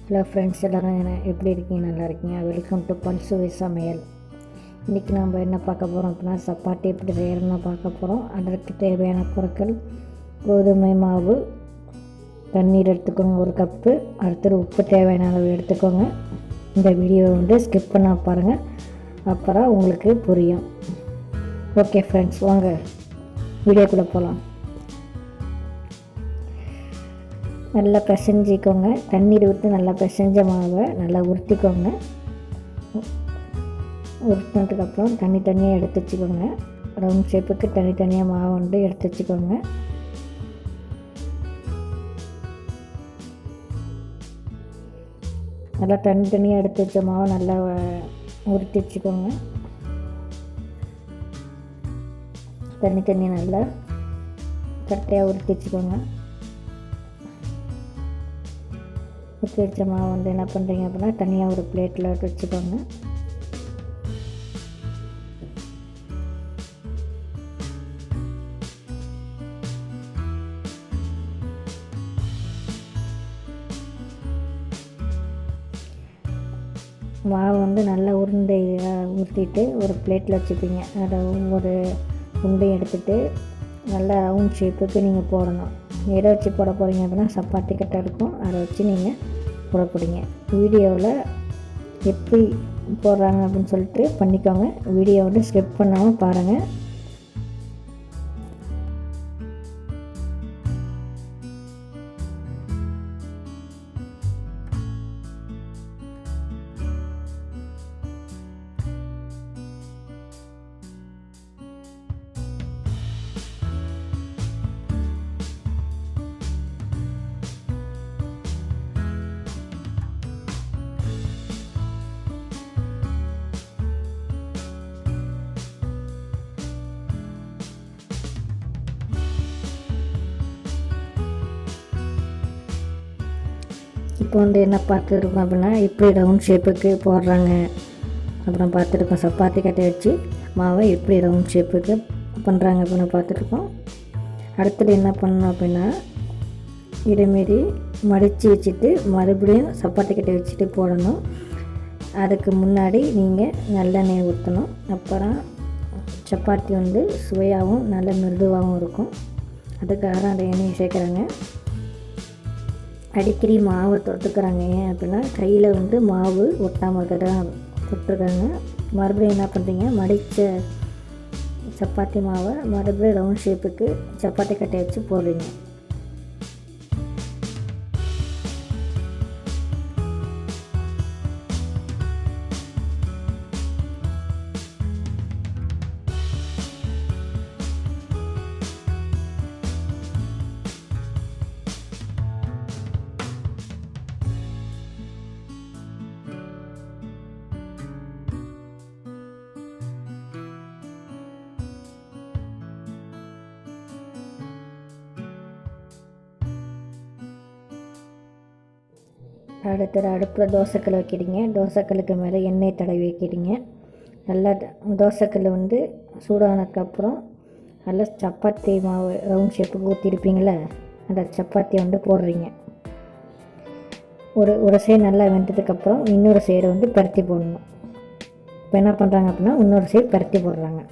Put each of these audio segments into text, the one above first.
Hello friends, எல்லோரும் எப்படி இருக்கீங்க? நல்லா இருக்கீங்க? வெல்கம் டு பல்சுவை சமையல். இன்றைக்கி நம்ம என்ன பார்க்க போகிறோம் அப்படின்னா, சப்பாத்தி எப்படி செய்யறதுன்னு பார்க்க போகிறோம். அதற்கு தேவையான பொருட்கள்: கோதுமை மாவு, தண்ணீர் எடுத்துக்கோங்க 1 கப்பு. அடுத்தது உப்பு தேவையான அளவு எடுத்துக்கோங்க. இந்த வீடியோவை ஸ்கிப் பண்ண பாருங்கள், அப்புறம் உங்களுக்கு புரியும். ஓகே ஃப்ரெண்ட்ஸ், வாங்க வீடியோக்குள்ளே போகலாம். நல்லா பிசைஞ்சிக்கோங்க. தண்ணீர் ஊற்றி நல்லா பிசைஞ்ச மாவை நல்லா உருட்டிக்கோங்க. உருட்டினதுக்கப்புறம் தனித்தனியாக எடுத்து வச்சுக்கோங்க. ரவுண்ட் ஷேப்புக்கு தனித்தனியாக மாவு எடுத்து வச்சுக்கோங்க. நல்லா தனித்தனியாக எடுத்து வச்ச மாவை நல்லா உருட்டி வச்சுக்கோங்க. தனித்தனியாக நல்லா கட்டையாக உருட்டி வச்சுக்கோங்க. ஊற்றி வச்ச மாவு என்ன பண்ணுறீங்க அப்படின்னா, தனியாக ஒரு பிளேட்டில் வச்சுக்கோங்க. மாவு நல்லா உருண்டை ஊற்றிட்டு ஒரு பிளேட்டில் வச்சுப்பீங்க. அதை ஒரு உருண்டையை எடுத்துகிட்டு நல்லா ரவுண்ட் ஷேப்புக்கு நீங்கள் போடணும். எதை வச்சு போட போகிறீங்க அப்படின்னா, சப்பாத்தி கட்டை இருக்கும், அதை வச்சு நீங்கள் போட போகிறீங்க. வீடியோவில் எப்படி போடுறாங்க அப்படின்னு சொல்லிட்டு பண்ணிக்கோங்க. வீடியோ ஸ்கிப் பண்ணாமல் பாருங்கள். இப்போ என்ன பார்த்துருக்கோம் அப்படின்னா, எப்படி ரவுண்ட் ஷேப்புக்கு போடுறாங்க அப்புறம் பார்த்துருக்கோம். சப்பாத்தி கட்டை வச்சு மாவை எப்படி ரவுண்ட் ஷேப்புக்கு பண்ணுறாங்க அப்படின்னு பார்த்துருக்கோம். அடுத்தது என்ன பண்ணணும் அப்படின்னா, இதேமாரி மடித்து வச்சுட்டு மறுபடியும் சப்பாத்தி கட்டை வச்சுட்டு போடணும். அதுக்கு முன்னாடி நீங்கள் நல்லெண்ணெய் ஊற்றணும். அப்புறம் சப்பாத்தி சுவையாகவும் நல்ல மிருதுவாகவும் இருக்கும். அதுக்காக அந்த எண்ணெயை சேர்க்குறாங்க. அடிக்கடி மாவு தொட்டுக்கிறாங்க. ஏன் அப்படின்னா, கையில் மாவு ஒட்டாமல் இருக்கிறதான் தொட்டுருக்காங்க. மறுபடியும் என்ன பண்ணுறீங்க, மடித்த சப்பாத்தி மாவை மறுபடியும் ரவுண்ட் ஷேப்புக்கு சப்பாத்தி கட்டை வச்சு போடுறீங்க. அடுத்தது அடுப்பில் தோசைக்கல் வைக்கிறீங்க. தோசைக்கல்லுக்கு மேலே எண்ணெய் தடவி வைக்கிறீங்க. நல்லா தோசைக்கல் சூடானதுக்கப்புறம் நல்லா சப்பாத்தி மாவு ரவுண்ட் ஷேப்புக்கு ஊற்றிருப்பீங்களே, அந்த சப்பாத்தி போடுறீங்க. ஒரு சைடு நல்லா வெந்ததுக்கப்புறம் இன்னொரு சைடு பருத்தி போடணும். இப்போ என்ன பண்ணுறாங்க அப்படின்னா, இன்னொரு சைடு பருத்தி போடுறாங்க.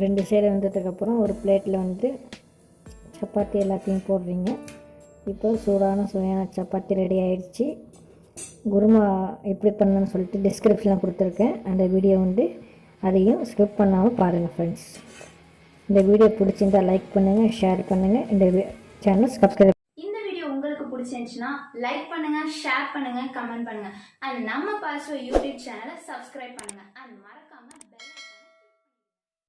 ரெண்டு சைடு வந்ததுக்கப்புறம் ஒரு பிளேட்டில் சப்பாத்தி எல்லாத்தையும் போடுறீங்க. இப்போ சூடான சுவையான சப்பாத்தி ரெடி ஆகிடுச்சு. குருமா எப்படி பண்ணணும்னு சொல்லிட்டு டிஸ்கிரிப்ஷனில் கொடுத்துருக்கேன். அந்த வீடியோ அதையும் ஸ்கிப் பண்ணாமல் பாருங்கள் ஃப்ரெண்ட்ஸ். இந்த வீடியோ பிடிச்சிருந்தால் லைக் பண்ணுங்கள், ஷேர் பண்ணுங்கள். இந்த சேனல் சப்ஸ்கிரைப். இந்த வீடியோ உங்களுக்கு பிடிச்சிருந்துச்சுன்னா லைக் பண்ணுங்கள், ஷேர் பண்ணுங்கள், கமெண்ட் பண்ணுங்கள். அண்ட் நம்ம பாஸ் யூடியூப் சேனலை சப்ஸ்கிரைப் பண்ணுங்கள். அண்ட் மறக்காமல்